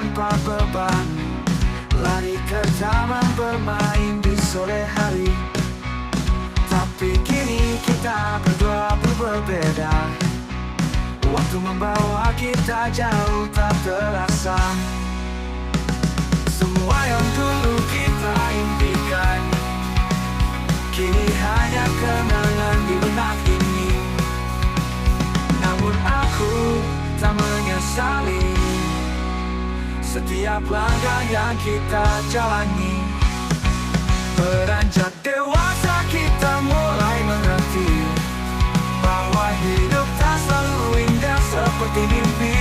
tanpa beban, lari ke taman bermain di sore hari. Tapi kini kita berdua berbeda, waktu membawa kita jauh tak terasa. Semua yang dulu kita impikan kini hanya kenangan di benak ini. Namun aku tak menyesali setiap langkah yang kita jalani. Beranjak dewasa kita mulai mengerti bahwa hidup tak selalu indah seperti mimpi.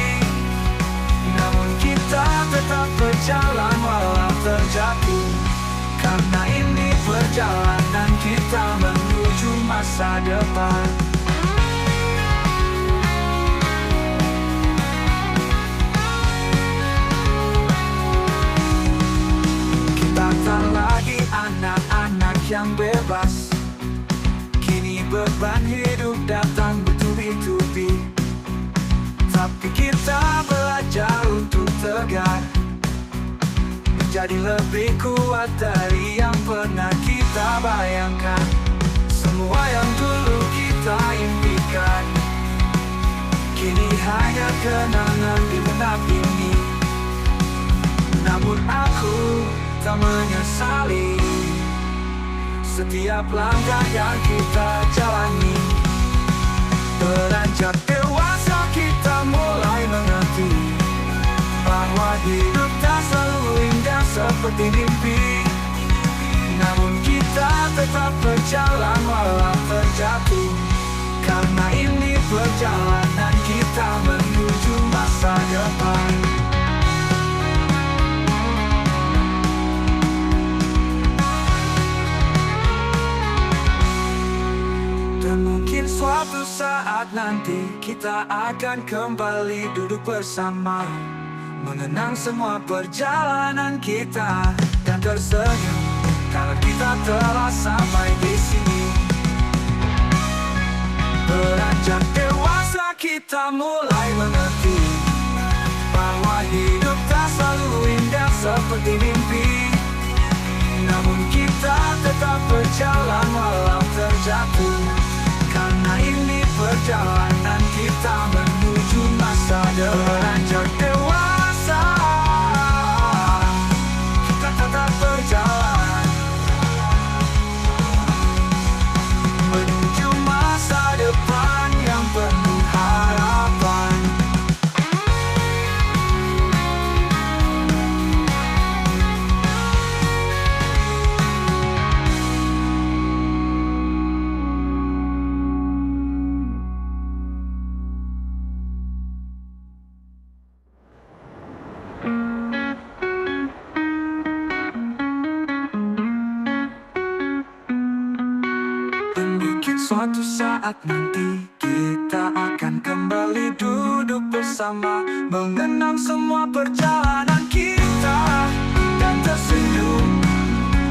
Namun kita tetap berjalan walau terjatuh, karena ini perjalanan kita menuju masa depan. Kita tak lagi anak-anak yang bebas, kini beban hidup datang bertubi-tubi. Tapi kita belajar untuk tegar, menjadi lebih kuat dari yang pernah kita bayangkan. Semua yang dulu kita impikan kini hanya kenangan di benak ini. Namun aku tak menyesali setiap langkah yang kita jalani. Beranjak dewasa kita mulai mengerti bahwa hidup tak selalu indah seperti mimpi. Namun kita tetap berjalan walau terjatuh, karena ini perjalanan kita menuju masa depan. Dan mungkin suatu saat nanti kita akan kembali duduk bersama, mengenang semua perjalanan kita dan tersenyum karena kita telah sampai di sini. Beranjak dewasa kita mulai mengerti bahwa hidup tak selalu indah seperti mimpi. Namun kita tetap berjalan walau terjatuh, karena ini perjalanan kita menuju masa depan. Beranjak dewasa kita tetap berjalan menuju masa depan yang penuh harapan. Suatu saat nanti kita akan kembali duduk bersama, mengenang semua perjalanan kita dan tersenyum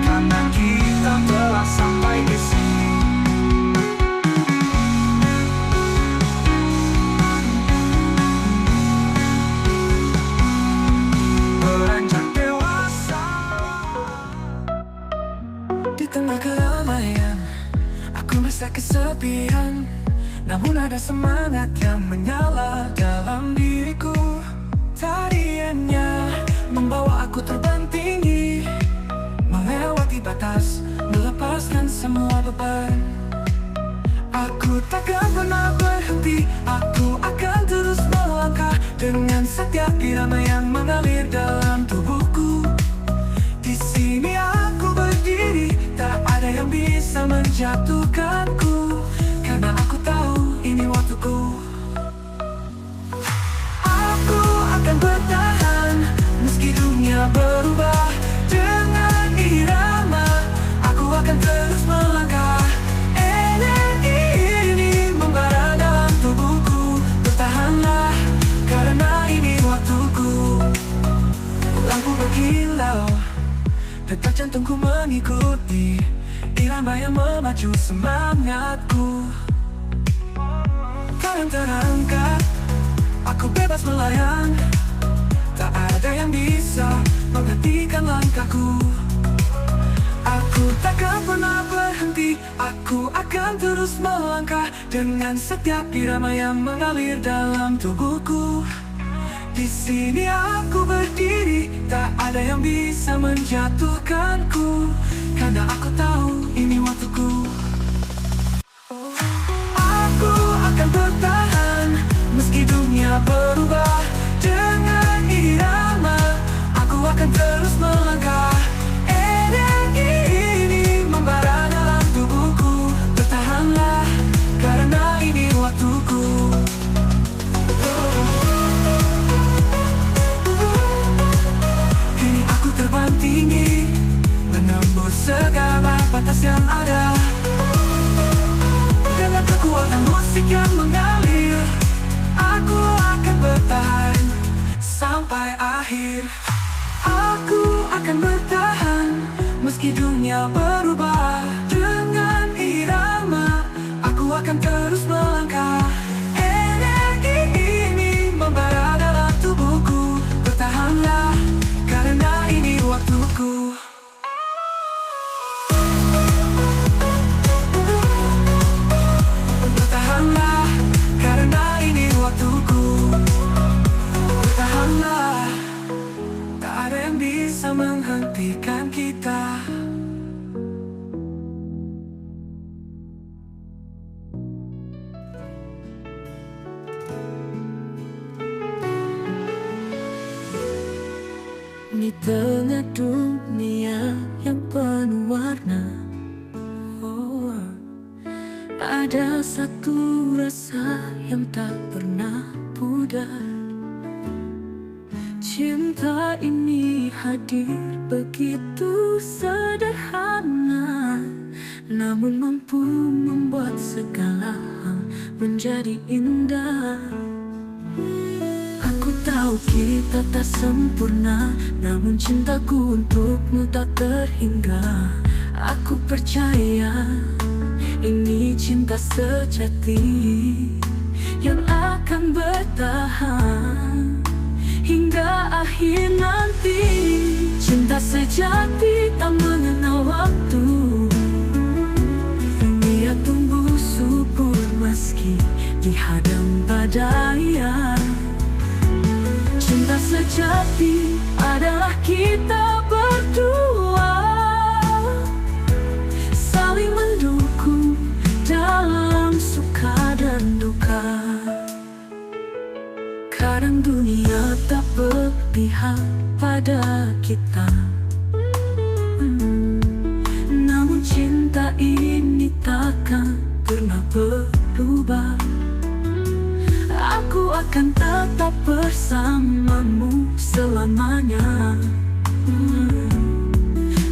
karena kita telah sampai di sini. Beranjak dewasa di tengah keramaian, aku merasa kesepian, namun ada semangat yang menyala dalam diriku. Tariannya membawa aku terbang tinggi, melewati batas, melepaskan semua beban. Aku takkan pernah berhenti, aku akan terus melangkah dengan setiap irama yang mengalir dalam tubuhku. Di sini aku berdiri, tak ada yang bisa menjatuhkanku, karena aku tahu ini waktuku. Aku akan bertahan meski dunia berubah. Dengan irama aku akan terus melangkah. Energi ini membara dalam tubuhku. Bertahanlah karena ini waktuku. Lampu berkilau, detak jantungku mengikuti irama yang memacu semangatku. Kau yang terangkat, aku bebas melayang. Tak ada ada yang bisa menghentikan langkahku. Aku takkan pernah berhenti, aku akan terus melangkah dengan setiap irama yang mengalir dalam tubuhku. Di sini aku berdiri, tak ada yang bisa menjatuhkanku, karena aku tahu ini waktuku. Aku akan bertahan meski dunia berubah. Dengan irama aku akan terus melangkah. Energi ini membara dalam tubuhku. Bertahanlah, karena ini waktuku. Kini aku terbang tinggi, menembus segala batas yang ada. Dengan kekuatan musik yang mengalir, aku akan bertahan sampai akhir. Aku akan bertahan meski dunia berubah. Dengan irama aku akan terus melangkah. Energi ini membara dalam tubuhku. Bertahanlah, karena ini waktuku. Bertahanlah, karena ini waktuku. Bertahanlah, tak ada yang bisa menghentikan kita. Di tengah dunia yang penuh warna, ada satu rasa yang tak pernah pudar. Cinta ini hadir begitu sederhana, namun mampu membuat segala hal menjadi indah. Aku tahu kita tak sempurna, namun cintaku untukmu tak terhingga. Aku percaya ini cinta sejati yang akan bertahan hingga akhir nanti. Cinta sejati tak mengenal waktu, dia tumbuh subur meski dihadang badai. Cinta sejati adalah kita berdua, saling mendukung dalam suka dan duka. Kadang dunia tak berpihak pada kita, namun cinta ini takkan pernah berubah. Aku akan tetap bersamamu selamanya,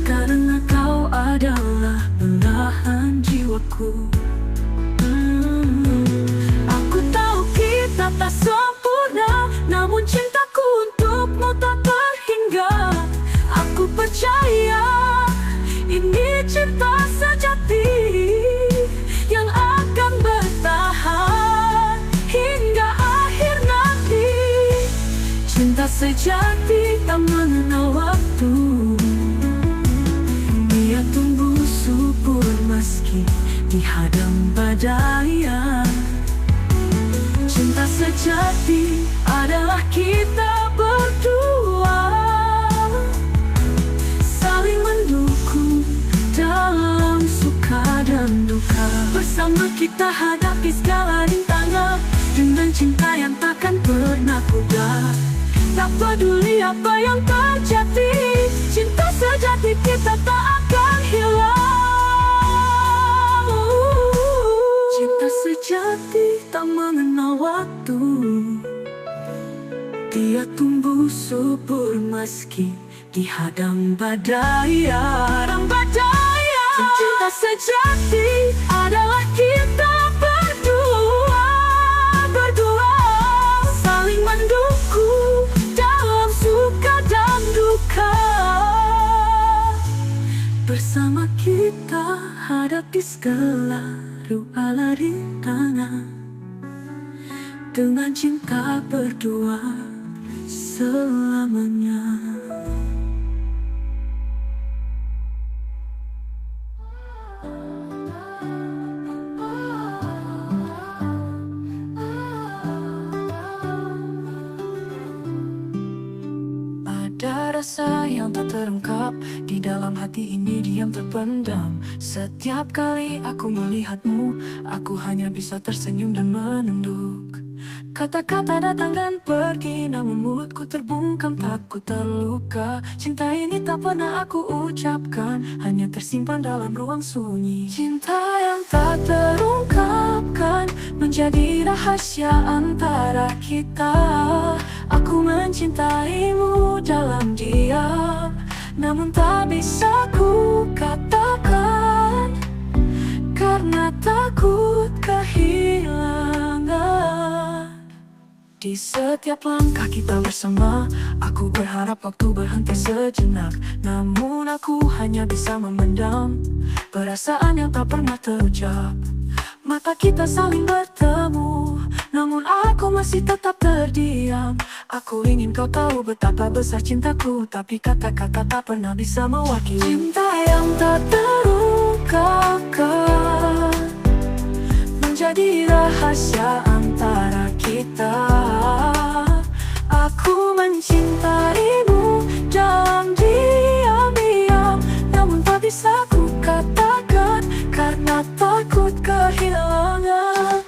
karena kau adalah belahan jiwaku. Aku tahu kita tak sempurna, namun cintaku untukmu tak terhingga. Aku percaya ini cinta sejati yang akan bertahan hingga akhir nanti. Cinta sejati tak mengenal waktu, dia tumbuh subur meski dihadang badai. Cinta sejati adalah kita berdua, saling mendukung dalam suka dan duka. Bersama kita hadapi segala rintangan dengan cinta yang takkan pernah pudar. Tak peduli apa yang terjadi, cinta sejati kita tak akan hilang. Cinta sejati tak mengenal waktu, dia tumbuh subur meski dihadang badai. Cinta sejati adalah kita berdua, saling mendukung dalam suka dan duka. Bersama kita hadapi segala ruang rintangan dengan cinta berdua, selamanya. Ada rasa yang tak terungkap di dalam hati ini, diam terpendam. Setiap kali aku melihatmu, aku hanya bisa tersenyum dan menunduk. Kata-kata datang dan pergi, namun mulutku terbungkam, takut terluka. Cinta ini tak pernah aku ucapkan, hanya tersimpan dalam ruang sunyi. Cinta yang tak terungkapkan menjadi rahasia antara kita. Aku mencintaimu dalam diam, namun tak bisa ku katakan, karena takut kehilangan. Di setiap langkah kita bersama, aku berharap waktu berhenti sejenak. Namun aku hanya bisa memendam perasaan yang tak pernah terucap. Mata kita saling bertemu, namun aku masih tetap terdiam. Aku ingin kau tahu betapa besar cintaku, tapi kata-kata tak pernah bisa mewakili cinta yang tak terungkapkan menjadi rahasia antara kita. Aku mencintaimu dalam diam-diam, namun tak bisa ku katakan, karena takut kehilangan.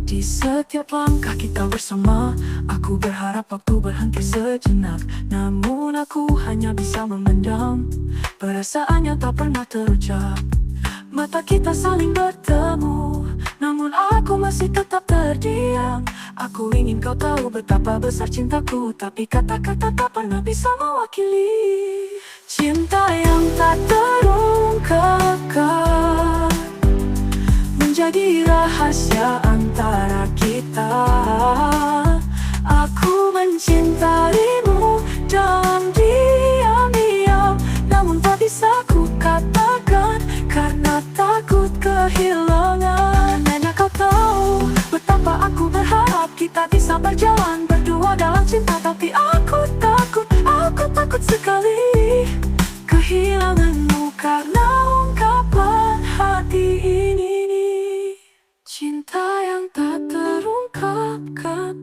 Di setiap langkah kita bersama, aku berharap waktu berhenti sejenak. Namun aku hanya bisa memendam perasaan yang tak pernah terucap. Mata kita saling bertemu, namun aku masih tetap terdiam. Aku ingin kau tahu betapa besar cintaku, tapi kata-kata tak pernah bisa mewakili cinta yang tak terungkapkan menjadi rahasia antara kita. Aku mencintaimu dalam diam-diam, namun tak bisa ku katakan, karena takut kehilangan. Hanya kau tahu betapa aku berharap kita bisa berjalan berdua dalam cinta, tapi aku takut sekali kehilanganmu, karena ungkapan hati ini. Cinta yang tak terungkapkan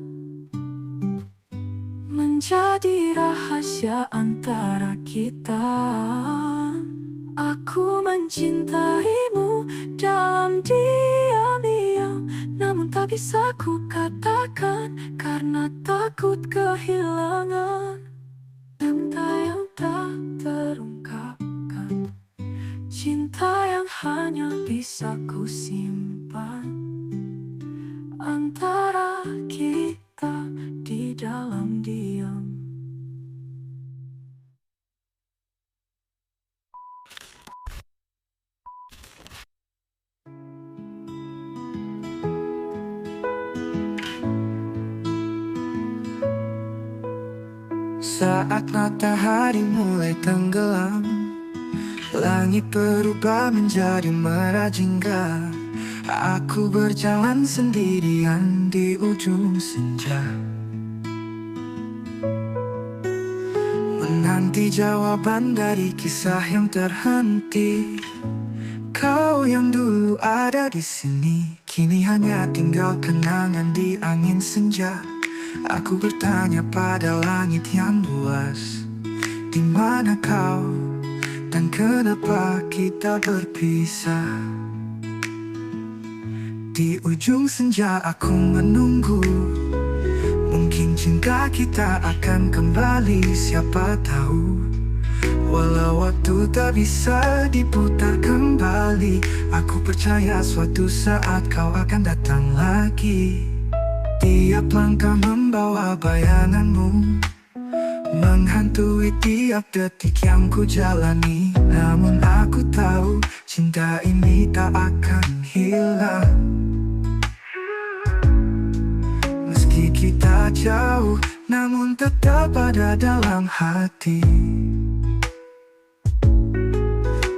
menjadi rahasia antara kita. Aku mencintaimu dalam diam-diam, namun tak bisa ku katakan, karena takut kehilangan. Cinta yang tak terungkapkan, cinta yang hanya bisa ku simpan antara kita di dalam diam. Saat matahari mulai tenggelam, langit berubah menjadi merah jingga. Aku berjalan sendirian di ujung senja, menanti jawaban dari kisah yang terhenti. Kau yang dulu ada di sini, kini hanya tinggal kenangan di angin senja. Aku bertanya pada langit yang luas, di mana kau dan kenapa kita berpisah? Di ujung senja aku menunggu, mungkin cinta kita akan kembali, siapa tahu. Walau waktu tak bisa diputar kembali, aku percaya suatu saat kau akan datang lagi. Tiap langkah membawa bayanganmu, menghantui tiap detik yang ku jalani. Namun aku tahu cinta ini tak akan hilang. Meski kita jauh, namun tetap ada dalam hati.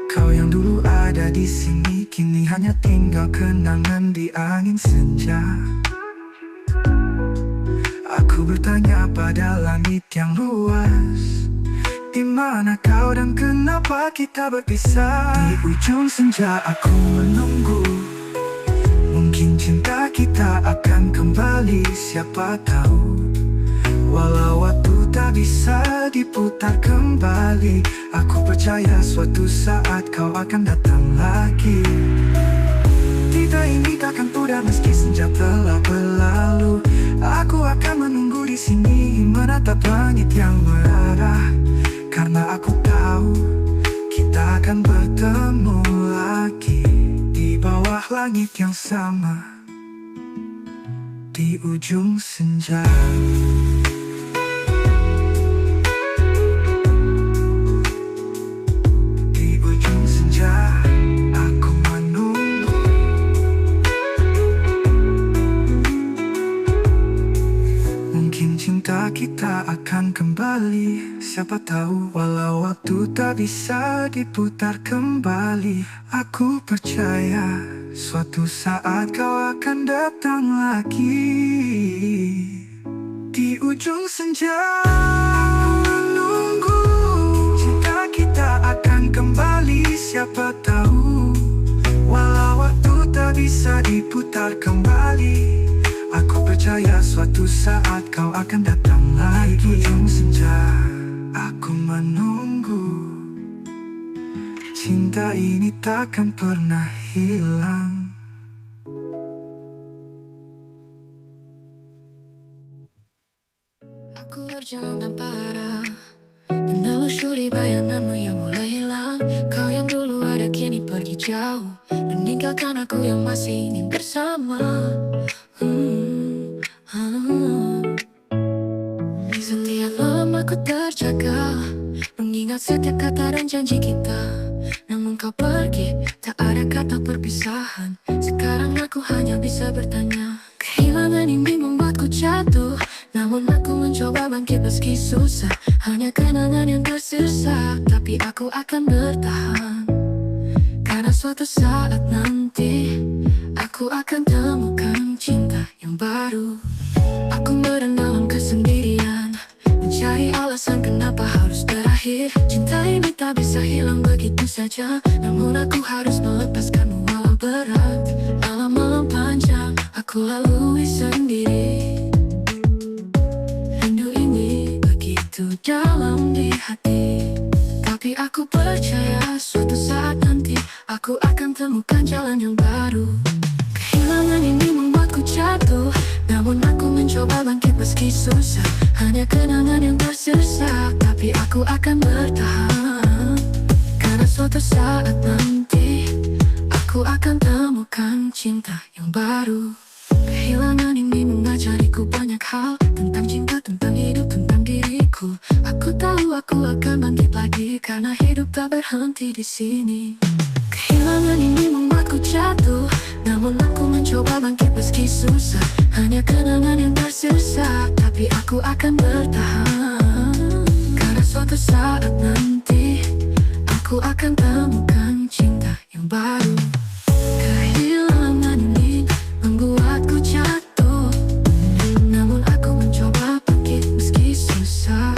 Kau yang dulu di sini kini hanya tinggal kenangan di angin senja. Aku bertanya pada langit yang luas, di mana kau dan kenapa kita berpisah? Di ujung senja aku menunggu, mungkin cinta kita akan kembali, siapa tahu. Walau waktu tak bisa diputar kembali, aku percaya suatu saat kau akan datang lagi. Kita ini takkan pudar meski senja telah berlalu. Aku akan menunggu di sini menatap langit yang merah, karena aku tahu kita akan bertemu lagi di bawah langit yang sama, di ujung senja. Cinta kita akan kembali, siapa tahu. Walau waktu tak bisa diputar kembali, aku percaya suatu saat kau akan datang lagi. Di ujung senja aku menunggu, cinta kita akan kembali, siapa tahu. Walau waktu tak bisa diputar kembali, aku percaya suatu saat kau akan datang lagi. Di ujung senja aku menunggu, cinta ini takkan pernah hilang. Aku berjalan tanpa arah, menelusuri bayanganmu yang mulai hilang. Kau yang dulu ada kini pergi jauh, meninggalkan aku yang masih ingin bersama. Setiap malam aku terjaga, mengingat setiap kata dan janji kita. Namun kau pergi, tak ada kata perpisahan. Sekarang aku hanya bisa bertanya. Kehilangan ini membuatku jatuh, namun aku mencoba bangkit meski susah. Hanya kenangan yang tersisa, tapi aku akan bertahan. Karena suatu saat nanti aku akan temukan cinta yang baru. Aku merenung kesendirian, mencari alasan kenapa harus berakhir. Cinta ini tak bisa hilang begitu saja, namun aku harus melepaskanmu walau berat. Malam-malam panjang aku lalui sendiri, rindu ini begitu dalam di hati. Tapi aku percaya suatu saat nanti aku akan temukan jalan yang baru. Kehilangan ini membuatku jatuh, namun aku mencoba bangkit meski susah. Hanya kenangan yang tersisa, tapi aku akan bertahan. Karena suatu saat nanti aku akan temukan cinta yang baru. Kehilangan ini mengajariku banyak hal, tentang cinta, tentang hidup, tentang diriku. Aku tahu aku akan bangkit lagi, karena hidup tak berhenti di sini. Kehilangan ini membuatku jatuh, namun aku mencoba bangkit meski susah. Hanya kenangan yang tersisa, tapi aku akan bertahan. Karena suatu saat nanti aku akan temukan cinta yang baru. Kehilangan ini membuatku jatuh, namun aku mencoba bangkit meski susah.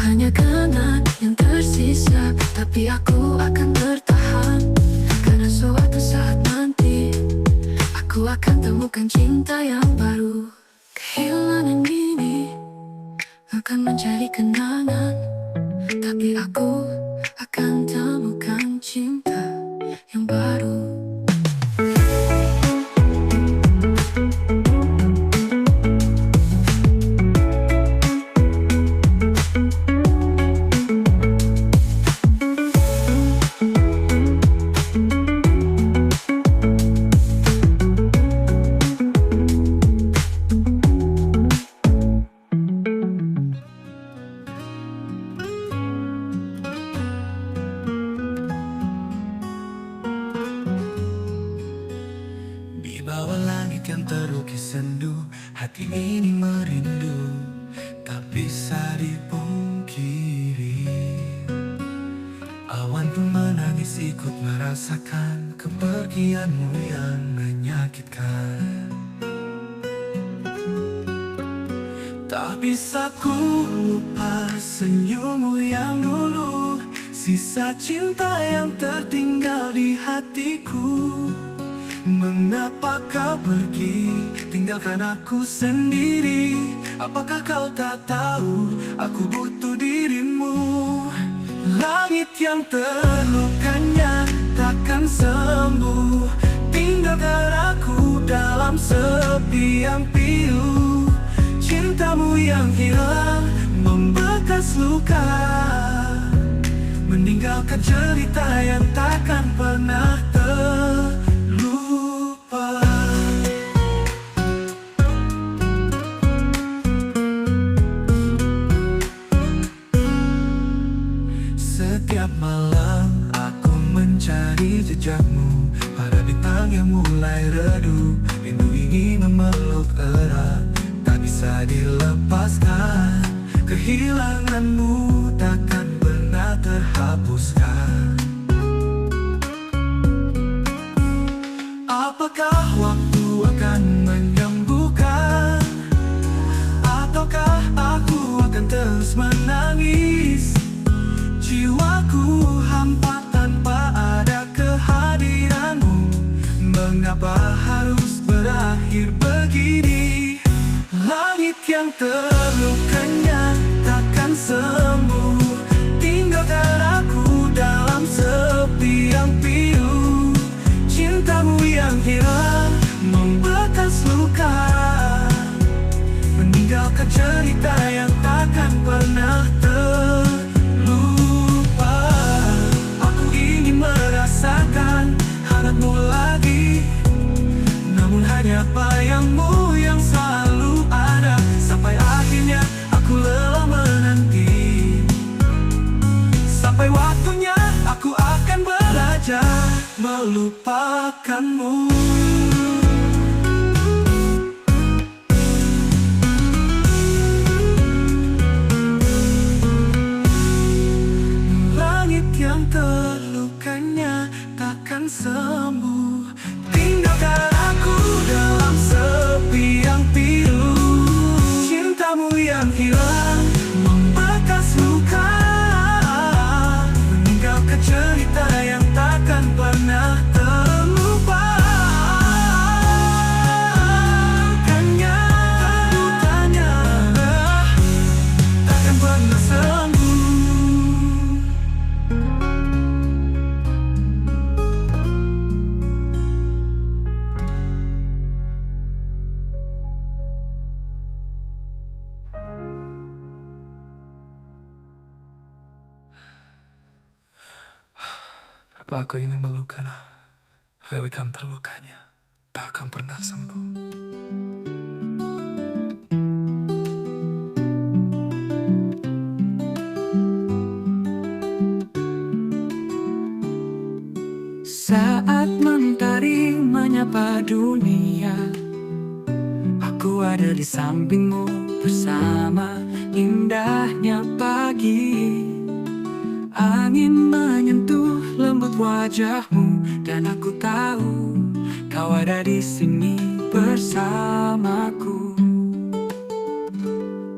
Hanya kenangan yang tersisa, tapi aku akan bertahan. Karena suatu saat nanti aku akan temukan cinta yang baru. Kehilangan ini akan menjadi kenangan, tapi aku akan temukan cinta yang baru. Di bawah langit yang terukis sendu, hati ini merindu, tak bisa dipungkiri. Awan pun menangis menangis ikut merasakan kepergianmu yang menyakitkan. Tak bisa ku lupa senyummu yang dulu, sisa cinta yang tertinggal di hatiku. Mengapa kau pergi, tinggalkan aku sendiri? Apakah kau tak tahu, aku butuh dirimu. Langit yang terlukanya takkan sembuh, tinggalkan aku dalam sepi yang pilu. Cintamu yang hilang membekas luka, meninggalkan cerita yang takkan pernah terlupa. Setiap malam aku mencari jejakmu pada bintang yang mulai redup. Rindu ingin memeluk erat, tak bisa dilepaskan. Kehilanganmu takkan pernah terhapuskan. Apakah waktu akan menyembuhkan, ataukah aku akan terus menangis? Jiwaku hampa tanpa ada kehadiranmu. Mengapa harus berakhir begini? Langit yang terlukanya takkan sembuh, tinggalkan aku dalam sepi yang pilu. Cintamu yang hilang membekas luka, meninggalkan cerita yang takkan pernah terlupa. Aku ingin merasakan hangatmu lagi, namun hanya bayangmu yang selalu ada. Sampai akhirnya aku lelah menanti, sampai waktunya aku akan belajar melupakanmu. Langit yang terlukanya takkan sembuh, tinggalkan aku dalam sepi yang pilu. Cintamu yang hilang membekas luka, meninggalkan cerita yang takkan pernah terlupa. Kanya takkan pernah sembuh. Apa aku ingin melukan, lewatkan terlukanya, tak akan pernah sembuh. Saat mentari menyapa dunia, aku ada di sampingmu bersama indahnya pagi. Angin menyentuh lembut wajahmu, dan aku tahu kau ada di sini bersamaku.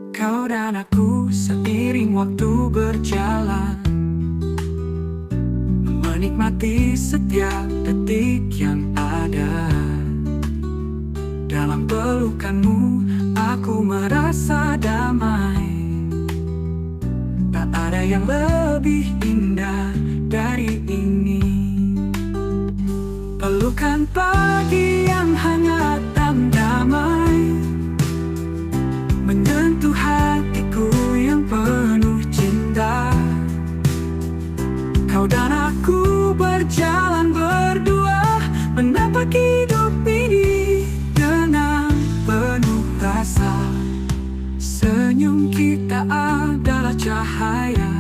Kau dan aku seiring waktu berjalan, menikmati setiap detik yang ada. Dalam pelukanmu aku merasa damai. Tak ada yang lebih indah dari ini. Pelukan pagi yang hangat dan damai, menyentuh hatiku yang penuh cinta. Kau dan aku berjalan berdua, menapak hidup ini dengan penuh rasa. Senyum kita adalah cahaya,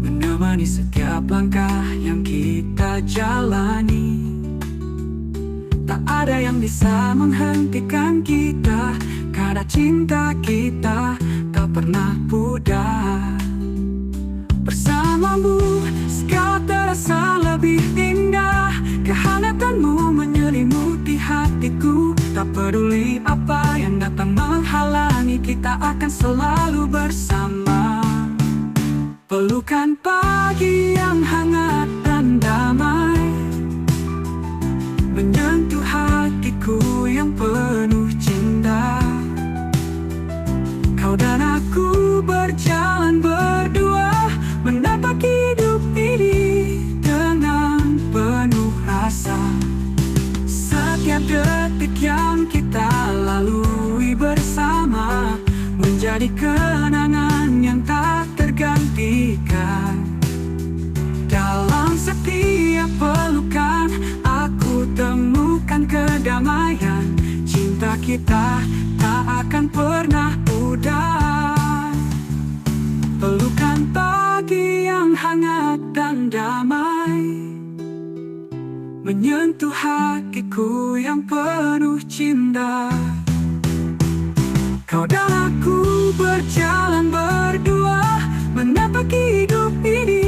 menemani setiap langkah yang kita jalani. Tak ada yang bisa menghentikan kita, karena cinta kita tak pernah pudar. Bersamamu segala terasa lebih indah. Kehanggatanmu menyelimuti hatiku. Tak peduli apa yang datang menghalangi, kita akan selalu bersama. Pelukan pagi yang hangat dan damai menyentuh hatiku yang penuh cinta. Kau dan aku berjalan berdua, menapaki hidup ini dengan penuh rasa. Setiap detik yang kita lalui bersama menjadi kenangan yang tak tergantikan. Dalam setiap pelukan aku temukan kedamaian. Cinta kita tak akan pernah pudar. Pelukan pagi yang hangat dan damai menyentuh hatiku yang penuh cinta. Kau dan aku berjalan berdua, menapaki hidup ini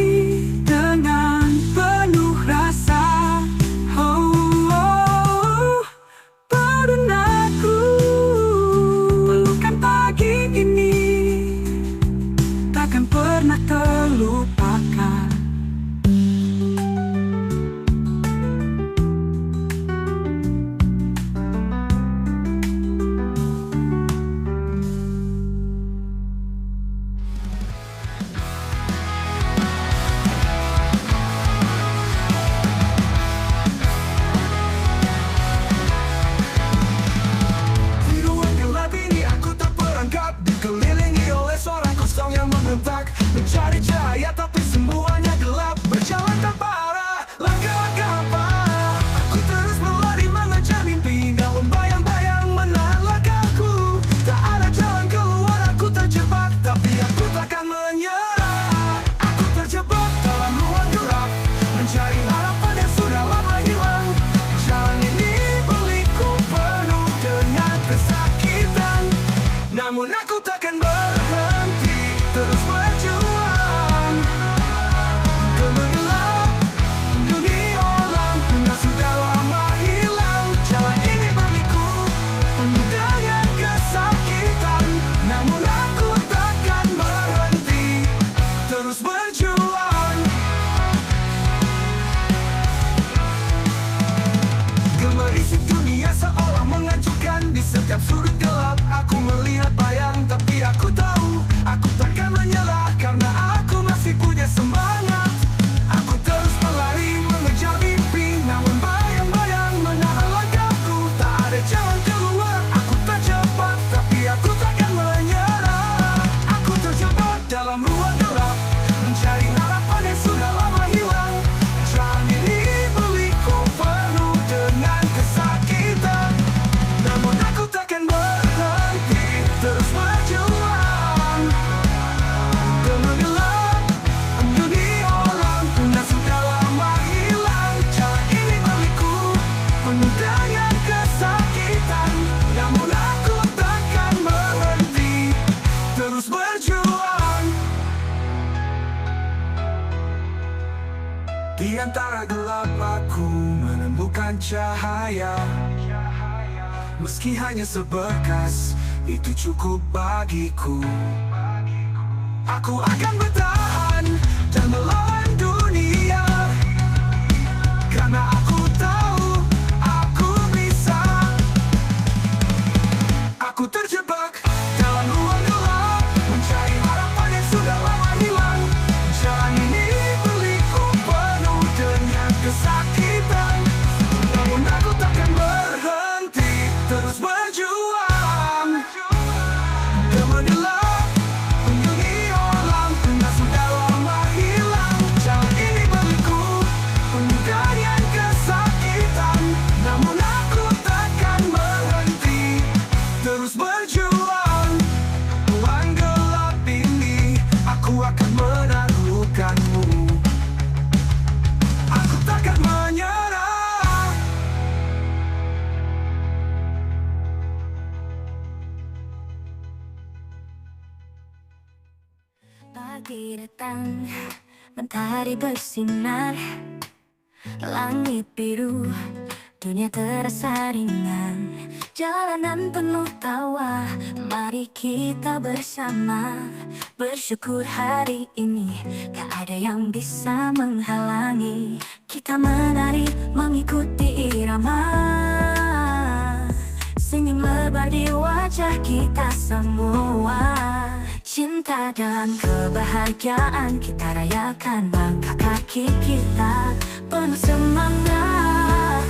dengan penuh rasa. Oh, oh, pada aku, pelukan pagi ini takkan pernah terlupakan. Mencari cahaya tapi semuanya gelap. Berjalan tanpa arah, langkah-langkah apa. Aku terus berlari mengejar mimpi, namun bayang-bayang menahan langkahku. Tak ada jalan keluar, aku terjebak, tapi aku takkan menyerah. Aku terjebak dalam ruang gelap, mencari harapan yang sudah lama hilang. Jalan ini berliku penuh dengan kesakitan, namun aku takkan berhenti, terus berjuang. Gemerisik dunia seolah mengacukan. Di setiap sudut gelap aku melihat bayang, tapi aku tahu aku takkan menyerah karena aku masih punya semangat. Aku terus berlari mengejar mimpi, namun bayang-bayang menahan langkahku. Tak ada jalan keluar, aku terjebak, tapi aku takkan menyerah. Aku terjebak dalam ruang gelap, mencari harapan yang sudah lama hilang. Jalan ini berliku penuh dengan kesakitan, namun aku takkan berhenti, terus berjuang. Gemerlap dunia lampunya sudah lama hilang. Jalan ini berliku penuh dengan kesakitan, namun aku takkan berhenti, terus berjuang. Di antara gelap aku menemukan cahaya. Meski hanya seberkas, itu cukup bagiku. Aku akan bertahan dan melawan dunia, karena aku tahu aku bisa. Aku terjebak dalam ruang gelap, mencari harapan yang sudah lama hilang. Jalan ini berliku penuh dengan kesakitan, namun aku takkan berhenti, terus berjuang. Gemerlap dunia lampunya sudah lama hilang. Jalan ini berliku penuh dengan kesakitan, namun aku takkan berhenti, terus berjuang. Ruang gelap ini aku akan menaklukkanmu. Aku takkan menyerah. Pagi datang, Matahari bersinar, langit biru, dunia terasa ringan. Jalanan penuh tawa, mari kita bersama bersyukur hari ini. Gak ada yang bisa menghalangi kita menari mengikuti irama. Senyum lebar di wajah kita semua. Cinta dan kebahagiaan kita rayakan, langkah kaki kita penuh semangat.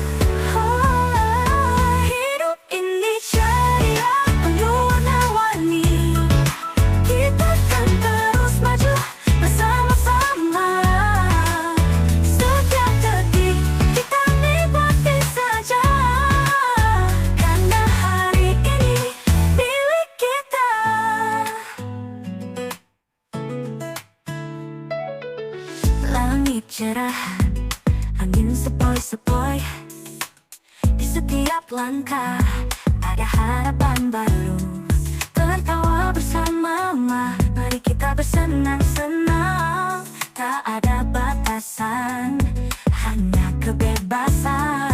Hidup ini ceria, penuh warna-warni. Kita kan terus maju bersama-sama. Setiap detik kita nikmati saja, karena hari ini milik kita. Langit cerah, angin sepoi-sepoi. Di setiap langkah ada harapan baru. Tertawa bersama, mari kita bersenang-senang. Tak ada batasan, hanya kebebasan.